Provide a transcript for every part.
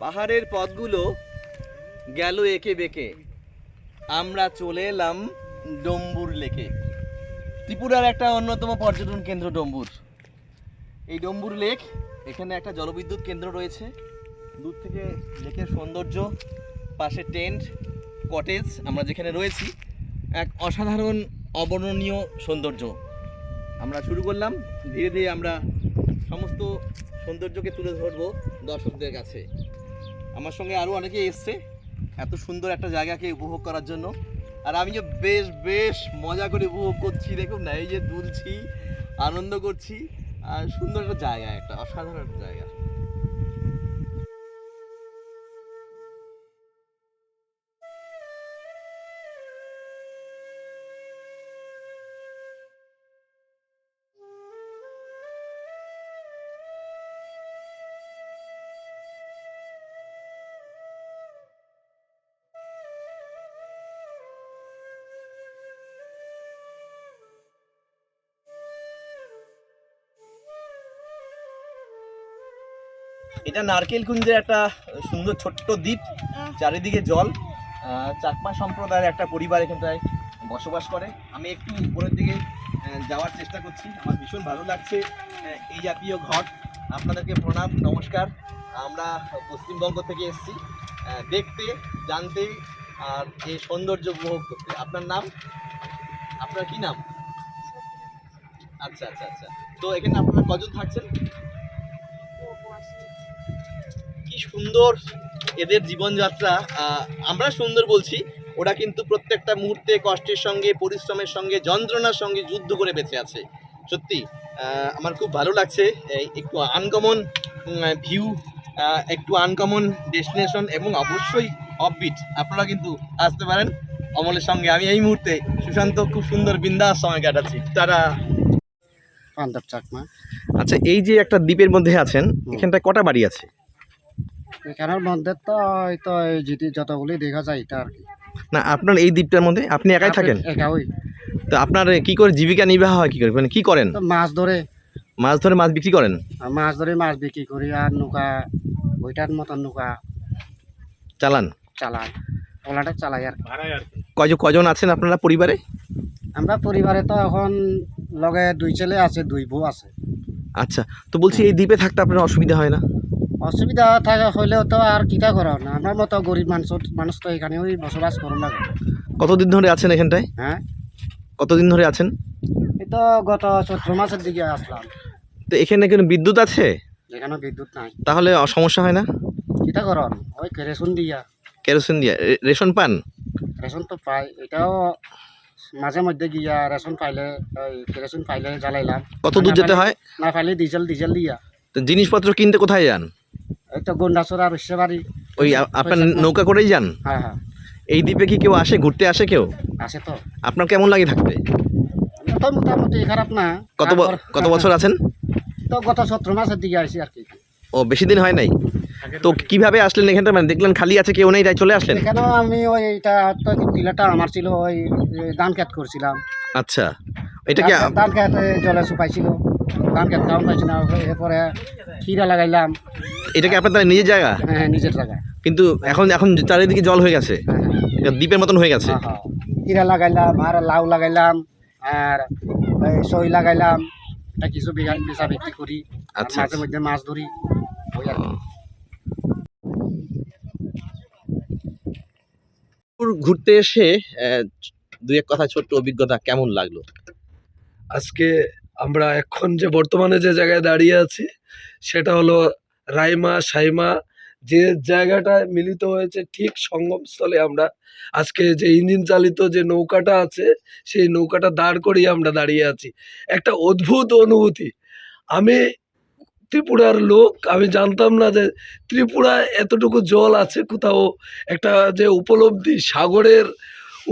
পাহাড়ের পথগুলো গেল এঁকে বেঁকে, আমরা চলে এলাম ডম্বুর লেকে। ত্রিপুরার একটা অন্যতম পর্যটন কেন্দ্র ডম্বুর। এই ডম্বুর লেক, এখানে একটা জলবিদ্যুৎ কেন্দ্র রয়েছে। দূর থেকে লেকের সৌন্দর্য, পাশে টেন্ট, কটেজ, আমরা যেখানে রয়েছি, এক অসাধারণ অবর্ণনীয় সৌন্দর্য। আমরা শুরু করলাম, ধীরে ধীরে আমরা সমস্ত সৌন্দর্যকে তুলে ধরবো দর্শকদের কাছে। আমার সঙ্গে আরও অনেকে এসছে এত সুন্দর একটা জায়গাকে উপভোগ করার জন্য, আর আমিও বেশ মজা করে উপভোগ করছি। দেখুন না, এই যে দুলছি, আনন্দ করছি, আর সুন্দর একটা জায়গা, একটা অসাধারণ একটা জায়গা। এটা নারকেল কুঞ্জের একটা সুন্দর ছোট্ট দ্বীপ, চারিদিকে জল। চাকমা সম্প্রদায়ের একটা পরিবার এখানটায় বসবাস করে। আমি একটু উপরের দিকে যাওয়ার চেষ্টা করছি, আমার ভীষণ ভালো লাগছে এই জাতীয় ঘর। আপনাদেরকে প্রণাম, নমস্কার। আমরা পশ্চিমবঙ্গ থেকে এসেছি দেখতে, জানতে, আর এই সৌন্দর্য উপভোগ করতে। আপনার নাম? আপনার কি নাম? আচ্ছা আচ্ছা আচ্ছা। তো এখানে আপনারা কজন থাকছেন? কি সুন্দর এদের জীবনযাত্রা। আমরা সুন্দর বলছি, ওরা কিন্তু প্রত্যেকটা মুহূর্তে কষ্টের সঙ্গে, পরিশ্রমের সঙ্গে, যন্ত্রণার সঙ্গে যুদ্ধ করে বেঁচে আছে। সত্যি আমার খুব ভালো লাগছে। একটু আনকমন ভিউ, একটু আনকমন ডেস্টিনেশন, এবং অবশ্যই অফবিট। আপনারা কিন্তু আসতে পারেন অমলের সঙ্গে। আমি এই মুহূর্তে সুশান্ত খুব সুন্দর বিন্দাস সময় কাটাচ্ছি। তারা পাঞ্জাব চাকমা। আচ্ছা, এই যে একটা দ্বীপের মধ্যে আছেন, এখানটায় কটা বাড়ি আছে? এখানের মধ্যে তো হয়তো এই যতগুলি দেখা যায় এটা আর কি। না, আপনার এই দ্বীপটার মধ্যে আপনি একাই থাকেন? একা ওই তো আপনার কি করে জীবিকা নির্বাহ হয়, কি করে, মানে কি করেন? তো মাছ ধরে মাছ বিক্রি করেন? মাছ বিক্রি করি, আর নৌকা ওইটার মতন নৌকা চালান? চালাই, ওলাটা চালাই আর কজন আছেন আপনারা পরিবারে? আমরা পরিবারে তো এখন লগে 2 ছেলে আছে, 2 বউ আছে। আচ্ছা, তো বলছি এই দ্বীপে থাকতে আপনার অসুবিধা হয় না? অসুবিধা থাকা হইলেও তো আর কিটা করা না, আমার মতো গরিব মানুষ তো এখানে ওই বসবাস করুন লাগে। কতদিন ধরে আছেন এখানটায়? হ্যাঁ, কতদিন ধরে আছেন? এই তো গত চৈত্র মাসের দিকে আসলাম। তো এখানে কোনো বিদ্যুৎ আছে? এখানে বিদ্যুৎ নাই। তাহলে সমস্যা হয় না? কিটা করন, ওই কেরোসিন দিয়া। কেরোসিন দিয়ে? রেশন পান? রেশন তো পাই, এটাও মাঝে মধ্যে গিয়া রেশন পাইলে ওই কেরোসিন পাইলে জ্বালাইলাম। কত দূর যেতে হয়? না পাইলে ডিজেল দিয়া। তো জিনিসপত্র কিনতে কোথায় যান? এই তো গন্ডাছড়া রসে বাড়ি। ওই আপনার নৌকা করেই যান? হ্যাঁ হ্যাঁ। এই দ্বীপে কি কেউ আসে, ঘুরতে আসে কেউ? আছে তো। আপনার কেমন লাগে থাকতে? তো মোটামুটি খারাপ না। কত বছর আছেন? তো গত 17 মাসের দিকে আইসি আর কি। ও, বেশি দিন হয় নাই? তো কিভাবে আসলেন এখানটা? মানে দেখলেন খালি আছে, কেউ নেই, তাই চলে আসলেন? এখানেও আমি ওই এইটা তো টিলাটা আমার ছিল, ওই ধান খেত করছিলাম। আচ্ছা, এটা কি ধান খেত জলে শুকাইছিল, ধান খেত খাওয়ান পাইছি না, এরপরে খিরা লাগাইলাম। এটা কি আপনার তাহলে নিজের জায়গা? হ্যাঁ, নিজের জায়গা। কিন্তু এখন চারিদিকে জল হয়ে গেছে, হ্যাঁ হ্যাঁ। এটা দ্বীপের মতন হয়ে গেছে। হ্যাঁ, খিরা লাগাইলাম, আর লাউ লাগাইলাম, আর সই লাগাইলাম। এটা কিছু বেচা বিক্রি করি, আচ্ছা, মাঝে মধ্যে মাছ ধরি, ওই আর কি। ঘুরতে এসে দুই এক কথা ছোট্ট অভিজ্ঞতা কেমন লাগলো? আজকে আমরা এখন যে বর্তমানে যে জায়গায় দাঁড়িয়ে আছি সেটা হলো রাইমা সাইমা, যে জায়গাটায় মিলিত হয়েছে ঠিক সঙ্গমস্থলে। আমরা আজকে যে ইঞ্জিন চালিত যে নৌকাটা আছে সেই নৌকাটা দাঁড় করিয়ে আমরা দাঁড়িয়ে আছি। একটা অদ্ভুত অনুভূতি। আমি ত্রিপুরার লোক, আমি জানতাম না যে ত্রিপুরায় এতটুকু জল আছে কোথাও। একটা যে উপলব্ধি, সাগরের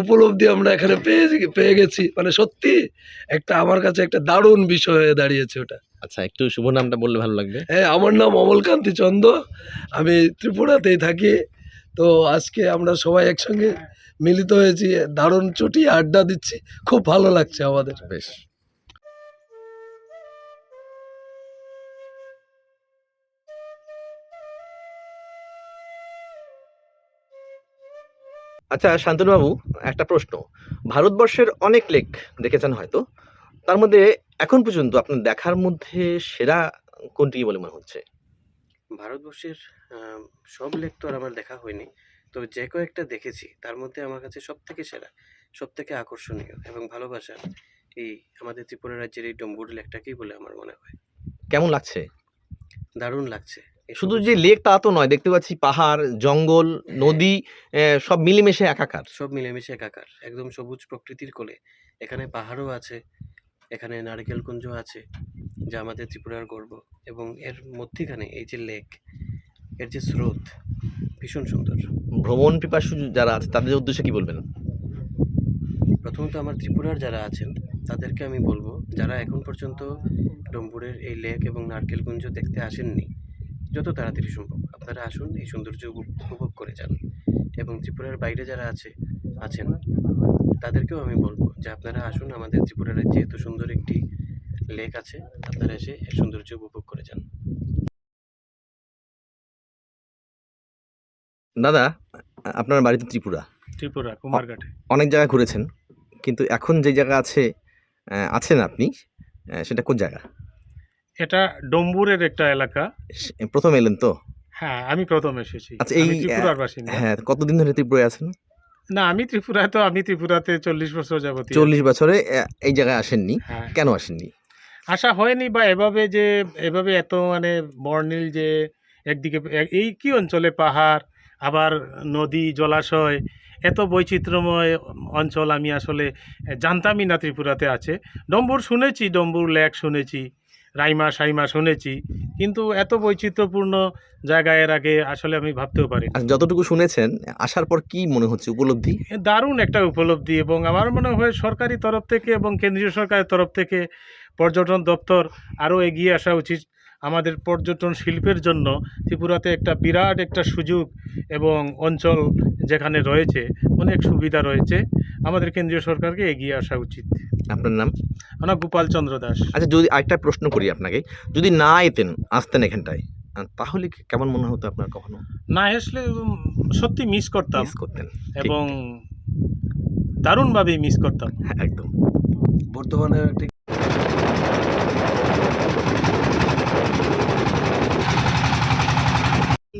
উপলব্ধি আমরা এখানে পেয়ে গেছি, মানে সত্যি একটা আমার কাছে একটা দারুণ বিষয় হয়ে দাঁড়িয়েছে ওটা। আচ্ছা, একটু শুভ নামটা বললে ভালো লাগবে। হ্যাঁ, আমার নাম অমলকান্তি চন্দ, আমি ত্রিপুরাতেই থাকি। তো আজকে আমরা সবাই একসঙ্গে মিলিত হয়েছি, দারুণ চটিয়ে আড্ডা দিচ্ছি, খুব ভালো লাগছে আমাদের। বেশ। আচ্ছা শান্তনুবাবু, একটা প্রশ্ন। ভারতবর্ষের অনেক লেক দেখেছেন হয়তো, তার মধ্যে এখন পর্যন্ত আপনার দেখার মধ্যে সেরা কোনটি বলে মনে হচ্ছে? ভারতবর্ষের সব লেক তো আর আমার দেখা হয়নি, তবে যে কয়েকটা দেখেছি তার মধ্যে আমার কাছে সবথেকে সেরা, সবথেকে আকর্ষণীয় এবং ভালোবাসার এই আমাদের ত্রিপুরা রাজ্যের এই ডম্বুর লেকটাকেই বলে আমার মনে হয়। কেমন লাগছে? দারুণ লাগছে। এই শুধু সবুজ যে লেক তা তো নয়, দেখতে পাচ্ছি পাহাড়, জঙ্গল, নদী সব মিলেমিশে একাকার। সব মিলেমিশে একাকার, একদম সবুজ প্রকৃতির কোলে। এখানে পাহাড়ও আছে, এখানে নারকেল কুঞ্জ আছে, যা আমাদের ত্রিপুরার গর্ব, এবং এর মধ্যিখানে এই যে লেক, এর যে স্রোত ভীষণ সুন্দর। ভ্রমণ পিপাসু যারা আছে তাদের উদ্দেশ্যে কি বলবেন? প্রথমত আমার ত্রিপুরার যারা আছেন তাদেরকে আমি বলবো, যারা এখন পর্যন্ত ডম্বুরের এই লেক এবং নারকেলকুঞ্জ দেখতে আসেননি, যত তাড়াতাড়ি সম্ভব আপনারা আসুন, এই সৌন্দর্য উপভোগ করে যান। এবং ত্রিপুরার বাইরে যারা আছেন তাদেরকেও আমি বলবো যে আপনারা আসুন, আমাদের ত্রিপুরার রাজ্যে এত সুন্দর একটি লেক আছে, আপনারা এসে এর সৌন্দর্য উপভোগ করে যান। দাদা, আপনার বাড়ি তো ত্রিপুরা, ত্রিপুরা কুমারঘাটে। অনেক জায়গায় ঘুরেছেন, কিন্তু এখন যে জায়গা আছেন আপনি, সেটা কোন জায়গা? এটা ডম্বুরের একটা এলাকা। প্রথম এলেন তো? হ্যাঁ, আমি প্রথম এসেছি। আচ্ছা, এই আমি ত্রিপুরার বাসিন্দা। হ্যাঁ, কতদিন ধরে ত্রিপুরায় আছেন? না, আমি ত্রিপুরাতে 40 বছর যাবতীয়। 40 বছরে এই জায়গায় আসেননি? হ্যাঁ, কেন আসেননি? আশা হয়নি, বা এভাবে এত মানে বর্ণিল যে একদিকে এই কি অঞ্চলে পাহাড়, আবার নদী, জলাশয়, এত বৈচিত্র্যময় অঞ্চল আমি আসলে জানতামই না ত্রিপুরাতে আছে। ডম্বুর শুনেছি, ডম্বুর লেক শুনেছি, রাইমা সাইমা শুনেছি, কিন্তু এত বৈচিত্র্যপূর্ণ জায়গা এর আগে আসলে আমি ভাবতেও পারি। আর যতটুকু শুনেছেন, আসার পর কি মনে হচ্ছে, উপলব্ধি? দারুণ একটা উপলব্ধি, এবং আমার মনে হয় সরকারি তরফ থেকে এবং কেন্দ্রীয় সরকারের তরফ থেকে পর্যটন দপ্তর আরও এগিয়ে আসা উচিত। আমাদের পর্যটন শিল্পের জন্য ত্রিপুরাতে একটা বিরাট একটা সুযোগ এবং অঞ্চল যেখানে রয়েছে, অনেক সুবিধা রয়েছে, আমাদের কেন্দ্রীয় সরকারকে এগিয়ে আসা উচিত। আপনার নাম? আমার গোপাল চন্দ্র দাস। আচ্ছা, যদি আরেকটা প্রশ্ন করি আপনাকে, যদি না আসতেন এখানটায়, তাহলে কেমন মনে হতো আপনার কখনো? না আসলে সত্যি মিস করতাম, মিস করতেন? এবং দারুণভাবেই মিস করতাম। হ্যাঁ, একদম। বর্তমানে একটি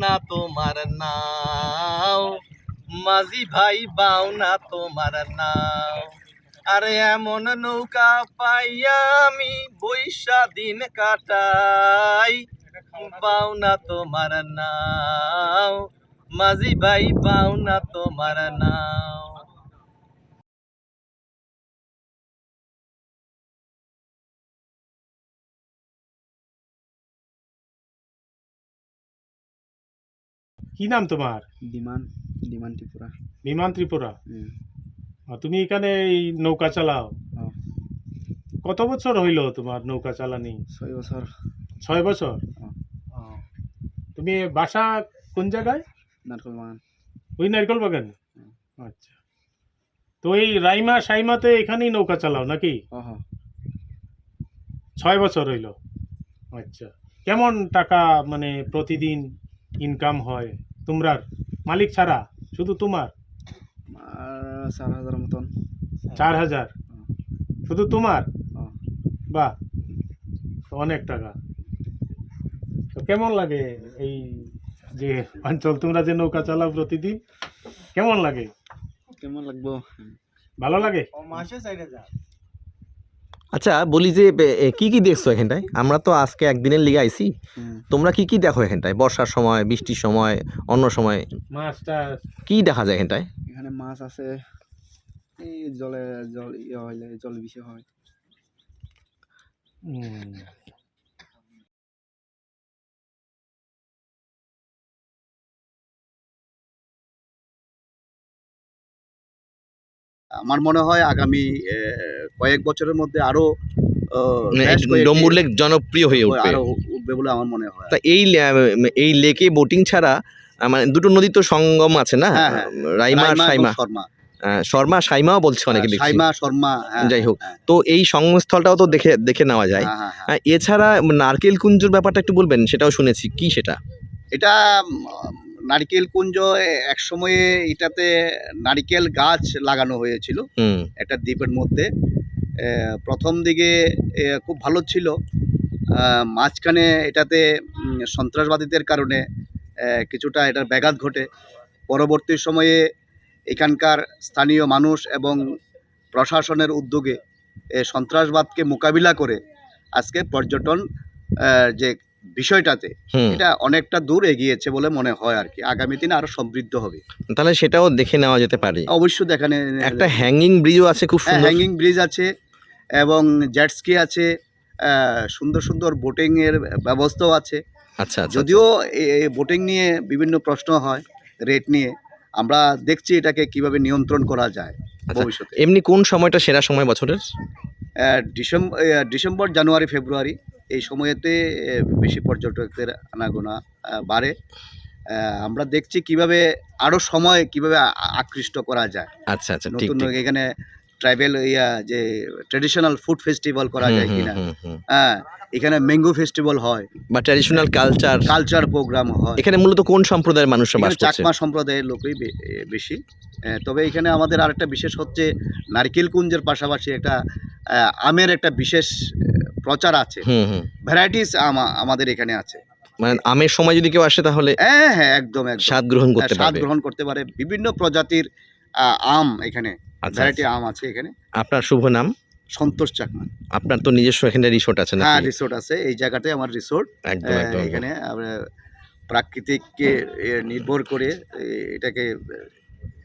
না তোমার নাও, মাঝি ভাই বাও না তোমার নাও, আরে এমন নৌকা পাইয়া আমি বৈশা দিন কাটাই, বাও না তোমার নাও, মাঝি ভাই বাও না তোমার নাও। কি নাম তোমার? Demand demand Tripura. বিমান ত্রিপুরা। হুম। তুমি এখানে এই নৌকা চালাও? হ্যাঁ। কত বছর হইল তোমার নৌকা চালানি? 6 বছর। 6 বছর। হ্যাঁ। তুমি বাসা কোন জায়গায়? নারকেল বাগান। ওই নারকেল বাগান। আচ্ছা, তো এই রাইমা সাইমাতে এখানেই নৌকা চালাও নাকি? হ্যাঁ। 6 বছর হইল। আচ্ছা, কেমন টাকা মানে প্রতিদিন ইনকাম হয় তোমরার, মালিক ছাড়া শুধু তোমার? আর 4,000 মতন। 4,000 শুধু তোমার? হ্যাঁ। বাহ, অনেক টাকা। তো কেমন লাগে এই যে অঞ্চল, তোমরা যে নৌকা চালাও প্রতিদিন, কেমন লাগে? কেমন লাগবো? ভালো লাগে? আচ্ছা, বলি যে কি কি দেখছো এখানটায়? আমরা তো আজকে একদিনের লিগে আইছি, তোমরা কি কি দেখো এখানটায়? বর্ষার সময়, বৃষ্টির সময়, অন্য সময় মাছটা কি দেখা যায় এখানটায়? এখানে মাছ আছে, এই জল ইয়ে হইলে জল বেশি হয়। আমার মনে হয় আগামী কয়েক বছরের মধ্যে আরো বেশ কয়েকটি ডম্বুর লেক জনপ্রিয় হয়ে উঠবে, আরো উঠবে বলে আমার মনে হয়। তা এই লেকে বোটিং ছাড়া মানে দুটো নদী তো সঙ্গম আছে না? হ্যাঁ, হ্যাঁ। রাইমা আর এবং সাইমা। শর্মা। শর্মা সাইমাও বলছে অনেকে দেখছি। সাইমা শর্মা, হ্যাঁ, যাই হোক, হ্যাঁ, তো এই সঙ্গমস্থলটাও তো দেখে নেওয়া যায়। হ্যাঁ, হ্যাঁ, হ্যাঁ। এছাড়া নারকেল কুঞ্জুর ব্যাপারটা একটু বলবেন, সেটাও শুনেছি, কি সেটা? এটা নারকেল কুঞ্জ এক সময়ে এটাতে নারকেল গাছ লাগানো হয়েছিল হুম একটা দ্বীপের মধ্যে। প্রথম দিকে খুব ভালো ছিল, মাঝখানে এটাতে সন্ত্রাসবাদীদের কারণে কিছুটা এটার ব্যাঘাত ঘটে। পরবর্তী সময়ে এখানকার স্থানীয় মানুষ এবং প্রশাসনের উদ্যোগে সন্ত্রাসবাদকে মোকাবিলা করে আজকে পর্যটন যে বিষয়টাতে হুম এটা অনেকটা দূর এগিয়েছে বলে মনে হয় আর কি। আগামী দিনে আরো সমৃদ্ধ হবে। তাহলে সেটাও দেখে নেওয়া যেতে পারে। অবশ্যই দেখানে একটা হ্যাঙ্গিং ব্রিজও আছে খুব সুন্দর। হ্যাঙ্গিং ব্রিজ আছে এবং জেটস্কি আছে, সুন্দর সুন্দর বোটিং এর ব্যবস্থাও আছে। আচ্ছা আচ্ছা যদিও বোটিং নিয়ে বিভিন্ন প্রশ্ন হয়, রেট নিয়ে, আমরা দেখছি এটাকে কিভাবে নিয়ন্ত্রণ করা যায় আচ্ছা। ভবিষ্যতে। এমনি কোন সময়টা সেরা সময় বছরের? ডিসেম্বর, জানুয়ারি, ফেব্রুয়ারি এই সময়েতে বেশি পর্যটকদের আনাগোনা বাড়ে। আমরা দেখছি কিভাবে আরো সময় কিভাবে আকৃষ্ট করা যায়। আচ্ছা আচ্ছা ঠিক নতুন ঠিক। এখানে ট্রাইবেল যে ট্রেডিশনাল ফুড ফেস্টিভ্যাল করা যায় কিনা, হ্যাঁ, এখানে ম্যাঙ্গো ফেস্টিভ্যাল হয় বা ট্র্যাডিশনাল কালচার প্রোগ্রাম হয়। এখানে মূলত কোন সম্প্রদায়ের মানুষরা বাস এখানে করছে? চাকমা সম্প্রদায়ের লোকই বেশি। তবে এখানে আমাদের আরেকটা বিশেষ হচ্ছে নারকেল কুঞ্জের পাশাপাশি একটা আমের একটা বিশেষ প্রচার আছে। হুম হুম। ভ্যারাইটিস আম আমাদের এখানে আছে। মানে আমের সময় যদি কেউ আসে তাহলে হ্যাঁ হ্যাঁ, একদম একদম স্বাদ গ্রহণ করতে স্বাদ পারবে। গ্রহণ করতে পারে। বিভিন্ন প্রজাতির আম এখানে, আচ্ছা ভ্যারাইটি আচ্ছা। আম আছে এখানে। আপনার শুভ নাম? সন্তোষ চাকমা। আপনার তো নিজস্ব এখানে রিসোর্ট আছে হ্যাঁ, নাকি? রিসোর্ট আছে এই জায়গাতে, আমার রিসোর্ট। একদম একদম। এখানে আমরা প্রাকৃতিককে নির্ভর করে এটাকে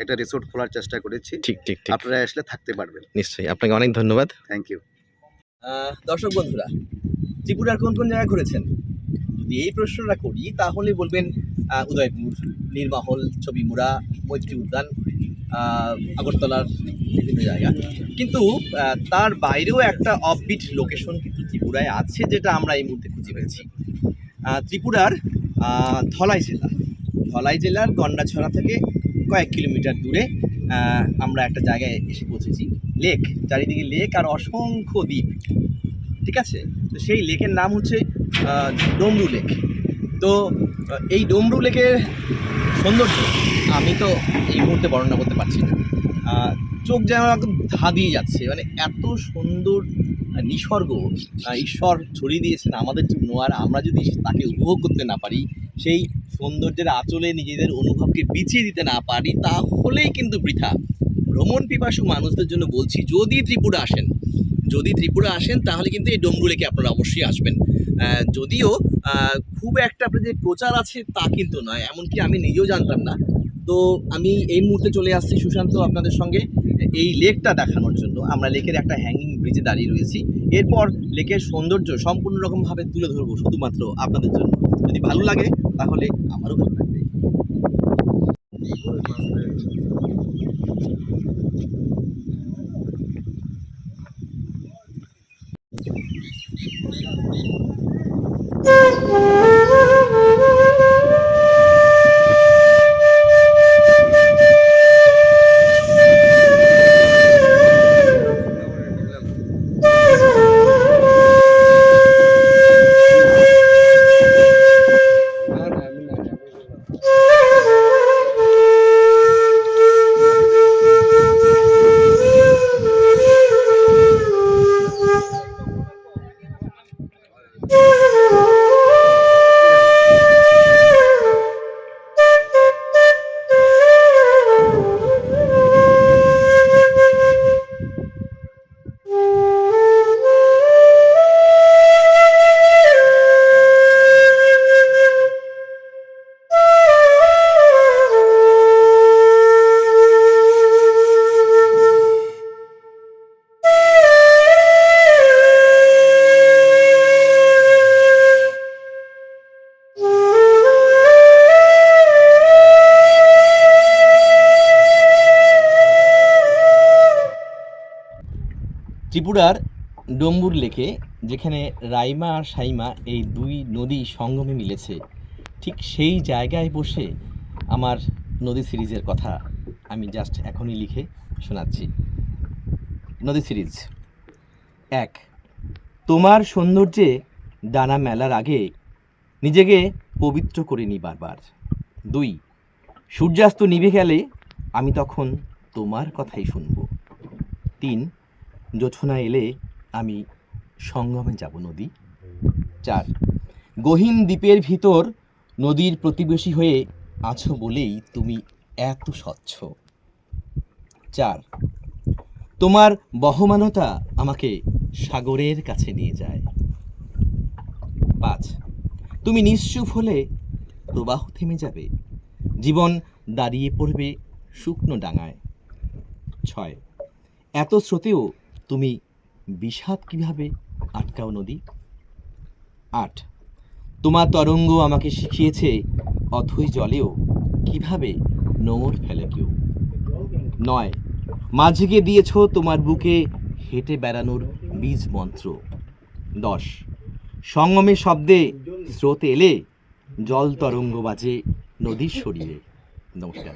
একটা রিসোর্ট খোলার চেষ্টা করেছি। ঠিক ঠিক ঠিক। আপনারা আসলে থাকতে পারবেন। নিশ্চয়ই, আপনাকে অনেক ধন্যবাদ। Thank you. দর্শক বন্ধুরা, ত্রিপুরার কোন কোন জায়গায় ঘুরেছেন? যদি এই প্রশ্নটা করি তাহলে বলবেন উদয়পুর, নীরমহল, ছবিমুড়া, মৈত্রী উদ্যান, আগরতলার বিভিন্ন জায়গা। কিন্তু তার বাইরেও একটা অফবিট লোকেশন কিন্তু ত্রিপুরায় আছে, যেটা আমরা এই মুহূর্তে খুঁজে পেয়েছি। ত্রিপুরার ধলাই জেলার গন্ডাছড়া থেকে কয়েক কিলোমিটার দূরে আমরা একটা জায়গায় এসে পৌঁছেছি। লেক, চারিদিকে লেক আর অসংখ্য দ্বীপ, ঠিক আছে? তো সেই লেকের নাম হচ্ছে ডমরু লেক। তো এই ডমরু লেকের সৌন্দর্য আমি তো এই মুহূর্তে বর্ণনা করতে পারছি না। চোখ যেন একদম ধাঁধিয়ে যাচ্ছে, মানে এত সুন্দর নিসর্গ ঈশ্বর ছড়িয়ে দিয়েছেন আমাদের জন্য। আর আমরা যদি তাকে উপভোগ করতে না পারি, সেই সৌন্দর্যের আঁচলে নিজেদের অনুভবকে বিছিয়ে দিতে না পারি, তাহলেই কিন্তু বৃথা। ভ্রমণ পিপাসু মানুষদের জন্য বলছি, যদি ত্রিপুরা আসেন তাহলে কিন্তু এই ডমরু লেকে আপনারা অবশ্যই আসবেন। যদিও খুব একটা আপনাদের প্রচার আছে তা কিন্তু নয়, এমনকি আমি নিজেও জানতাম না। তো আমি এই মুহূর্তে চলে আসছি সুশান্ত আপনাদের সঙ্গে এই লেকটা দেখানোর জন্য। আমরা লেকের একটা হ্যাঙ্গিং ব্রিজে দাঁড়িয়ে রয়েছি। এরপর লেকের সৌন্দর্য সম্পূর্ণ রকমভাবে তুলে ধরবো শুধুমাত্র আপনাদের জন্য। যদি ভালো লাগে তাহলে আমারও ভালো লাগবে। ত্রিপুরার ডম্বুর লেকে, যেখানে রাইমা আর সাইমা এই দুই নদী সঙ্গমে মিলেছে, ঠিক সেই জায়গায় বসে আমার নদী সিরিজের কথা আমি জাস্ট এখনই লিখে শোনাচ্ছি। নদী সিরিজ 1, তোমার সৌন্দর্যে ডানা মেলার আগে নিজেকে পবিত্র করে নি বারবার। 2, সূর্যাস্ত নিভে গেলে আমি তখন তোমার কথাই শুনব। 3 জোছনা এলে আমি সঙ্গমে যাব নদী। 4 গহীন দ্বীপের ভিতর নদীর প্রতিবেশী হয়ে আছো বলেই তুমি এত স্বচ্ছ। 4 তোমার বহমানতা আমাকে সাগরের কাছে নিয়ে যায়। 5 তুমি নিশ্চুপ হলে প্রবাহ থেমে যাবে, জীবন দাঁড়িয়ে পড়বে শুকনো ডাঙায়। 6 এত স্রোতেও তুমি বিষাদ কিভাবে আটকাও নদী। 8 তোমার তরঙ্গ আমাকে শিখিয়েছে অথই জলেও কিভাবে নোঙর ফেলে কেউ। 9 মাঝিকে দিয়েছ তোমার বুকে হেঁটে বেড়ানোর বীজ মন্ত্র। 10 সঙ্গমের শব্দে স্রোত এলে জল তরঙ্গ বাজে নদীর শরীরে। নমস্কার।